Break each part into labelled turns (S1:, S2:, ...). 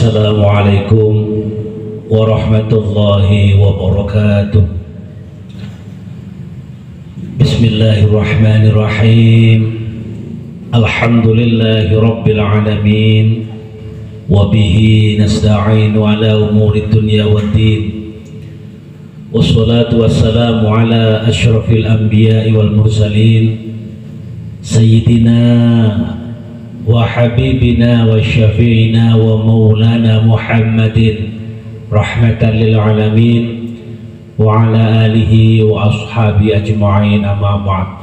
S1: Assalamualaikum warahmatullahi wabarakatuh. Bismillahirrahmanirrahim. Alhamdulillahi rabbil alamin. Wabihi nasta'inu ala umuri dunya waddin. Wassalatu wassalamu ala ashrafil anbiya'i wal mursalin Sayyidina wa habibina wa syafi'ina wa maulana Muhammadin rahmatan lil alamin wa ala alihi wa ashabi ajma'in, amma ba'd.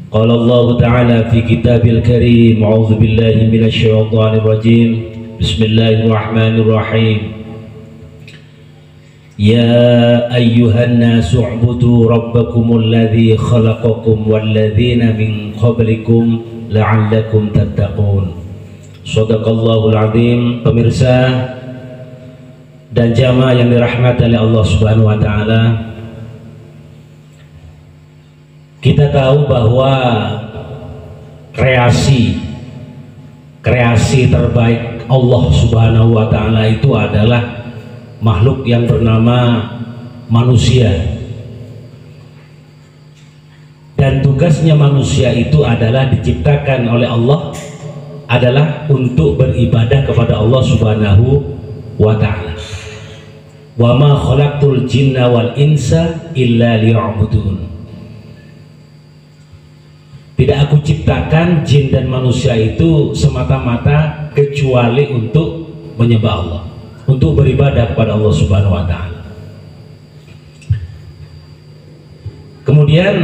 S1: Qala Allah ta'ala fi kitabil karim, a'udzu billahi minasy syaithanir rajim. Bismillahirrahmanirrahim. Ya ayyuhan nasu u'budu rabbakumul ladzi khalaqakum walladzina min qablikum la'allakum tattaqun. Shadaqallahul azim. Pemirsa dan jamaah yang dirahmati oleh Allah Subhanahu wa taala, kita tahu bahwa kreasi terbaik Allah Subhanahu wa taala itu adalah makhluk yang bernama manusia, dan tugasnya manusia itu adalah diciptakan oleh Allah adalah untuk beribadah kepada Allah Subhanahu wa ta'ala. Wa ma khalaqtul jinna wal insa illa liya'budun. Tidak aku ciptakan jin dan manusia itu semata-mata kecuali untuk menyembah Allah, untuk beribadah kepada Allah Subhanahu wa ta'ala. Kemudian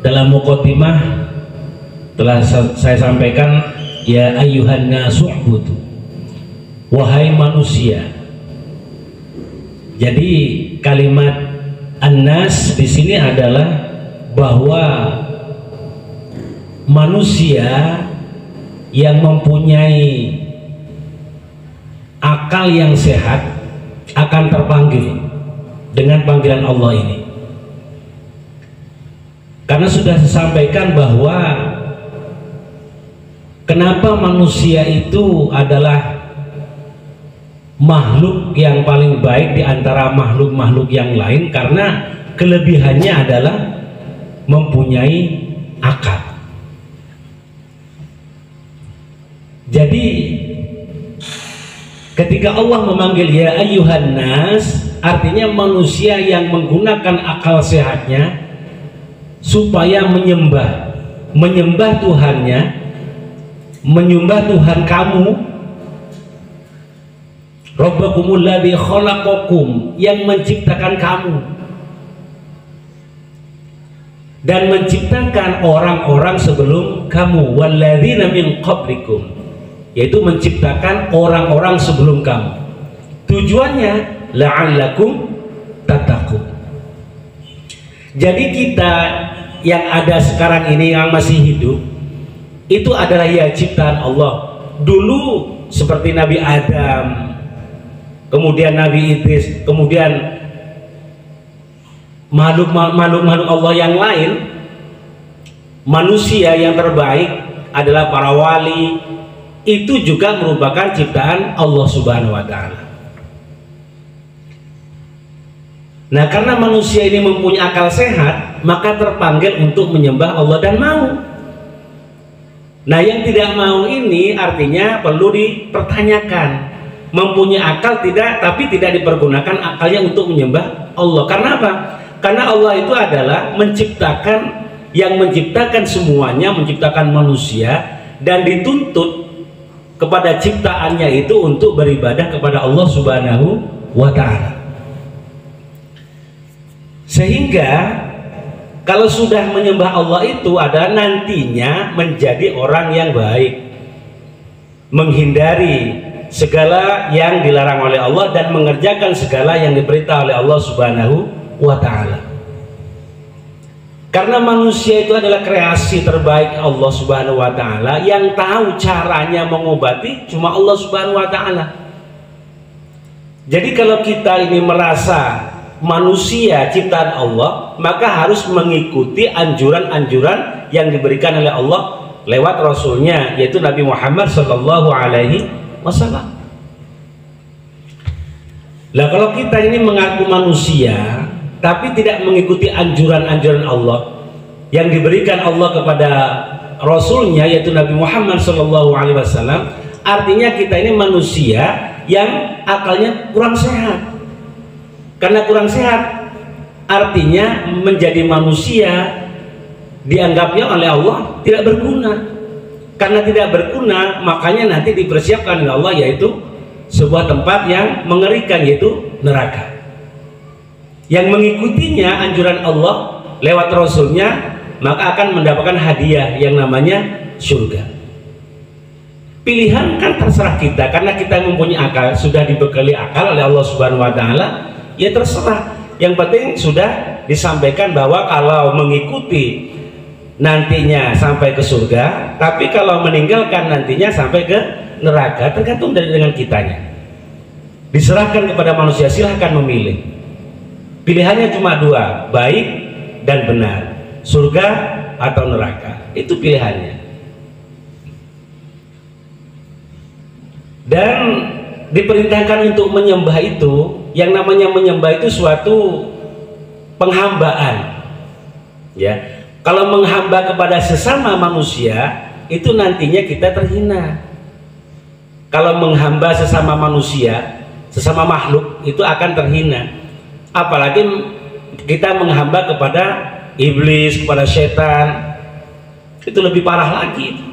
S1: dalam muqaddimah telah saya sampaikan, ya ayyuhan nasu u'budu, wahai manusia. Jadi kalimat an-nas di sini adalah bahwa manusia yang mempunyai akal yang sehat akan terpanggil dengan panggilan Allah ini, karena sudah disampaikan bahwa kenapa manusia itu adalah makhluk yang paling baik di antara makhluk-makhluk yang lain, karena kelebihannya adalah mempunyai akal. Jadi ketika Allah memanggil ya ayyuhan nas, artinya manusia yang menggunakan akal sehatnya supaya menyembah Tuhannya, menyembah Tuhan kamu, Rabbakumul ladzi khalaqakum, yang menciptakan kamu dan menciptakan orang-orang sebelum kamu, walladzina min qablikum, yaitu menciptakan orang-orang sebelum kamu. Tujuannya la'allakum tattaqun. Jadi kita yang ada sekarang ini yang masih hidup itu adalah ya ciptaan Allah. Dulu seperti Nabi Adam, kemudian Nabi Idris, kemudian makhluk-makhluk Allah yang lain, manusia yang terbaik adalah para wali, itu juga merupakan ciptaan Allah Subhanahu wa ta'ala. Nah, karena manusia ini mempunyai akal sehat, maka terpanggil untuk menyembah Allah dan mau. Nah, yang tidak mau ini artinya perlu dipertanyakan. Mempunyai akal tidak, tapi tidak dipergunakan akalnya untuk menyembah Allah. Karena apa? Karena Allah itu adalah yang menciptakan semuanya, menciptakan manusia, dan dituntut kepada ciptaannya itu untuk beribadah kepada Allah Subhanahu wa ta'ala. Sehingga kalau sudah menyembah Allah itu adalah nantinya menjadi orang yang baik, menghindari segala yang dilarang oleh Allah dan mengerjakan segala yang diperintah oleh Allah Subhanahu wa ta'ala. Karena manusia itu adalah kreasi terbaik Allah Subhanahu wa ta'ala, yang tahu caranya mengobati cuma Allah Subhanahu wa ta'ala. Jadi kalau kita ini merasa manusia ciptaan Allah, maka harus mengikuti anjuran-anjuran yang diberikan oleh Allah lewat Rasulnya, yaitu Nabi Muhammad Sallallahu Alaihi masalah. Lah kalau kita ini mengaku manusia tapi tidak mengikuti anjuran-anjuran Allah yang diberikan Allah kepada Rasulnya, yaitu Nabi Muhammad SAW, artinya kita ini manusia yang akalnya kurang sehat. Karena kurang sehat, artinya menjadi manusia dianggapnya oleh Allah tidak berguna. Karena tidak berguna, makanya nanti dipersiapkan oleh Allah yaitu sebuah tempat yang mengerikan, yaitu neraka. Yang mengikutinya anjuran Allah lewat Rasulnya, maka akan mendapatkan hadiah yang namanya surga. Pilihan kan terserah kita, karena kita mempunyai akal, sudah dibekali akal oleh Allah Subhanahu wa Ta'ala, ya terserah. Yang penting sudah disampaikan bahwa kalau mengikuti nantinya sampai ke surga, tapi kalau meninggalkan nantinya sampai ke neraka, tergantung dengan kitanya. Diserahkan kepada manusia, silahkan memilih. Pilihannya cuma dua, baik dan benar, surga atau neraka, itu pilihannya. Dan diperintahkan untuk menyembah itu, yang namanya menyembah itu suatu penghambaan, ya. Kalau menghamba kepada sesama manusia, itu nantinya kita terhina. Kalau menghamba sesama manusia, sesama makhluk, itu akan terhina. Apalagi kita menghamba kepada iblis, kepada setan, itu lebih parah lagi.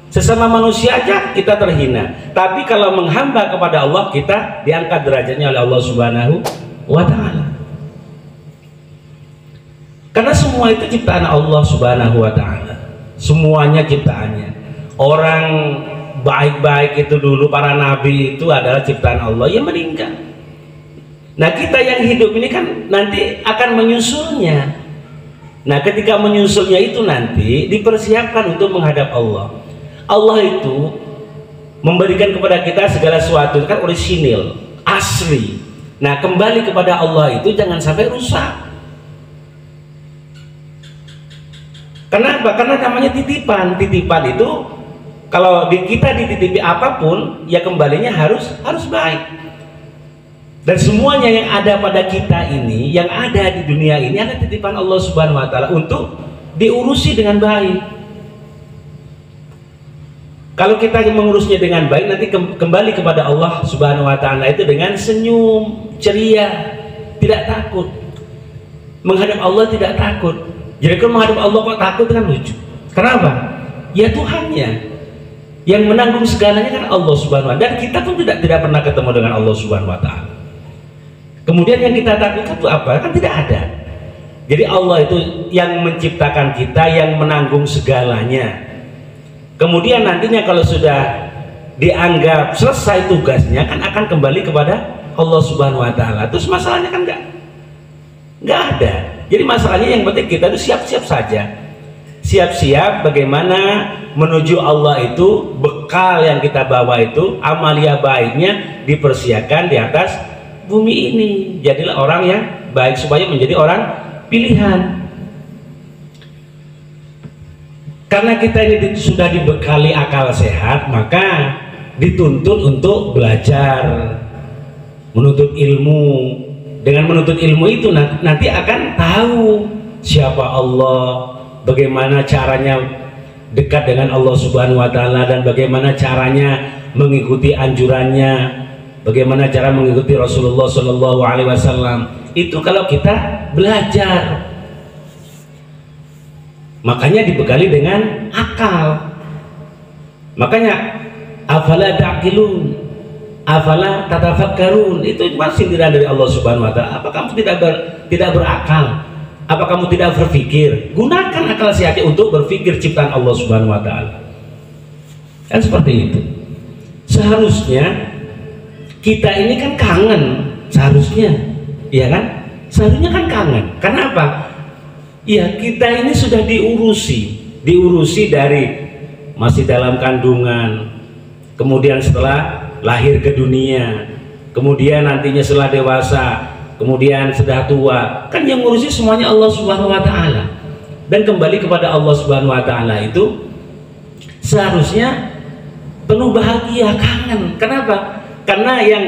S1: Sesama manusia aja kita terhina, tapi kalau menghamba kepada Allah, kita diangkat derajatnya oleh Allah Subhanahu wa Ta'ala. Karena semua itu ciptaan Allah Subhanahu wa Ta'ala, semuanya ciptaannya. Orang baik-baik itu dulu, para nabi itu adalah ciptaan Allah yang meninggal. Nah, kita yang hidup ini kan nanti akan menyusulnya. Nah, ketika menyusulnya itu nanti dipersiapkan untuk menghadap Allah. Allah itu memberikan kepada kita segala sesuatu kan orisinil, asli. Nah, kembali kepada Allah itu jangan sampai rusak. Kenapa? Karena namanya titipan. Titipan itu kalau kita dititipi apapun, ya kembalinya harus baik. Dan semuanya yang ada pada kita ini, yang ada di dunia ini adalah titipan Allah Subhanahu wa Ta'ala untuk diurusi dengan baik. Kalau kita mengurusnya dengan baik, nanti kembali kepada Allah Subhanahu wa Ta'ala itu dengan senyum, ceria, tidak takut. Menghadap Allah tidak takut. Jadi kalau menghadap Allah kok takut, kan lucu. Kenapa? Ya Tuhannya yang menanggung segalanya kan Allah Subhanahu wa Ta'ala. Dan kita pun tidak pernah ketemu dengan Allah Subhanahu wa Ta'ala. Kemudian yang kita takutkan itu apa? Kan tidak ada. Jadi Allah itu yang menciptakan kita, yang menanggung segalanya. Kemudian nantinya kalau sudah dianggap selesai tugasnya, kan akan kembali kepada Allah Subhanahu wa Ta'ala. Terus masalahnya kan nggak ada. Jadi masalahnya yang penting kita itu siap-siap saja. Siap-siap bagaimana menuju Allah itu, bekal yang kita bawa itu, amalia baiknya dipersiapkan di atas bumi ini. Jadilah orang yang baik supaya menjadi orang pilihan. Karena kita ini sudah dibekali akal sehat, maka dituntut untuk belajar, menuntut ilmu. Dengan menuntut ilmu itu nanti akan tahu siapa Allah, bagaimana caranya dekat dengan Allah Subhanahu wa Ta'ala, dan bagaimana caranya mengikuti anjurannya, bagaimana cara mengikuti Rasulullah Shallallahu Alaihi Wasallam. Itu kalau kita belajar. Makanya dibekali dengan akal. Makanya afala ta'qilun, afala tatafakkarun, itu masih sindiran dari Allah Subhanahu wa Ta'ala. Apa kamu tidak berakal? Apa kamu tidak berpikir? Gunakan akal sehatnya untuk berpikir ciptaan Allah Subhanahu wa Ta'ala. Kan seperti itu. Seharusnya kita ini kan kangen, seharusnya, iya kan? Seharusnya kan kangen. Karena apa? Ya, kita ini sudah diurusi dari masih dalam kandungan, kemudian setelah lahir ke dunia, kemudian nantinya setelah dewasa, kemudian sudah tua. Kan yang ngurusi semuanya Allah Subhanahu wa Ta'ala. Dan kembali kepada Allah Subhanahu wa Ta'ala itu seharusnya penuh bahagia, kangen. Kenapa? Karena yang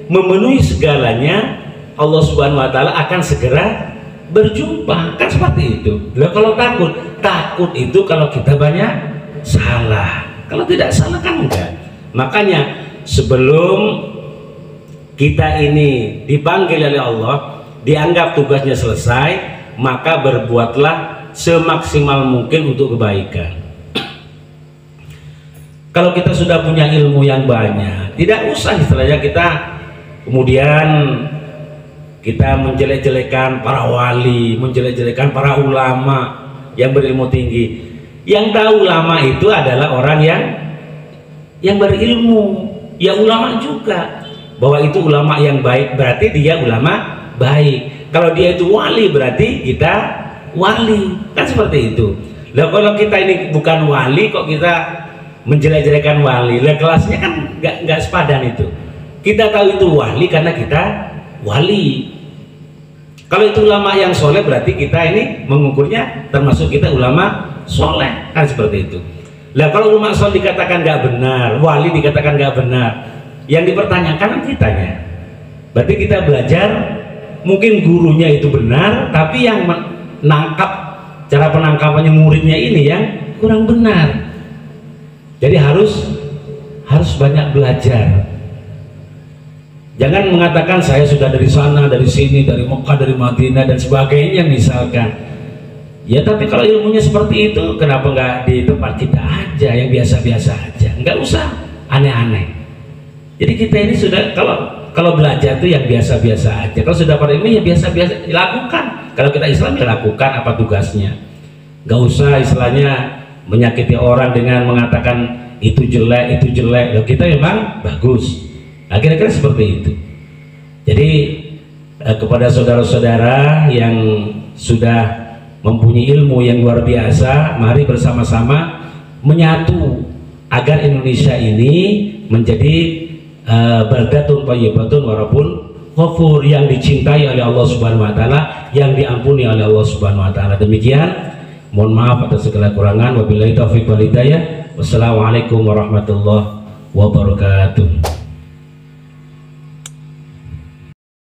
S1: memenuhi segalanya Allah Subhanahu wa taala akan segera berjumpa, kan seperti itu. Lah kalau takut itu kalau kita banyak salah. Kalau tidak salah kan enggak. Makanya sebelum kita ini dipanggil oleh Allah, dianggap tugasnya selesai, maka berbuatlah semaksimal mungkin untuk kebaikan. Kalau kita sudah punya ilmu yang banyak, tidak usah istilahnya kita kemudian kita menjelek-jelekan para wali, menjelek-jelekan para ulama yang berilmu tinggi. Yang tahu ulama itu adalah orang yang berilmu. Ya ulama juga, bahwa itu ulama yang baik berarti dia ulama baik. Kalau dia itu wali berarti kita wali, kan seperti itu. Lah kalau kita ini bukan wali kok kita menjelek-jelekan wali, lah kelasnya kan nggak sepadan itu. Kita tahu itu wali karena kita wali. Kalau itu ulama yang soleh berarti kita ini mengukurnya termasuk kita ulama soleh, kan seperti itu. Lah kalau ulama soleh dikatakan nggak benar, wali dikatakan nggak benar, yang dipertanyakan kitanya. Berarti kita belajar, mungkin gurunya itu benar, tapi yang menangkap, cara penangkapannya muridnya ini yang kurang benar. Jadi harus banyak belajar. Jangan mengatakan saya sudah dari sana, dari sini, dari Mekah, dari Madinah dan sebagainya misalkan. Ya tapi kalau ilmunya seperti itu, kenapa nggak di tempat kita aja yang biasa-biasa aja? Nggak usah aneh-aneh. Jadi kita ini sudah kalau belajar itu yang biasa-biasa aja. Kalau sudah pada ilmu ya biasa-biasa lakukan. Kalau kita Islam ya lakukan apa tugasnya. Nggak usah istilahnya menyakiti orang dengan mengatakan itu jelek, itu jelek. Loh, kita memang bagus. Nah, kira-kira seperti itu. Jadi kepada saudara-saudara yang sudah mempunyai ilmu yang luar biasa, mari bersama-sama menyatu agar Indonesia ini menjadi baldatun thayyibatun wa rabbun ghafur, yang dicintai oleh Allah Subhanahu wa taala, yang diampuni oleh Allah Subhanahu wa taala. Demikian. Mohon maaf atas segala kurangan. Wabillahi taufiq wal hidayah. Wassalamualaikum warahmatullahi wabarakatuh.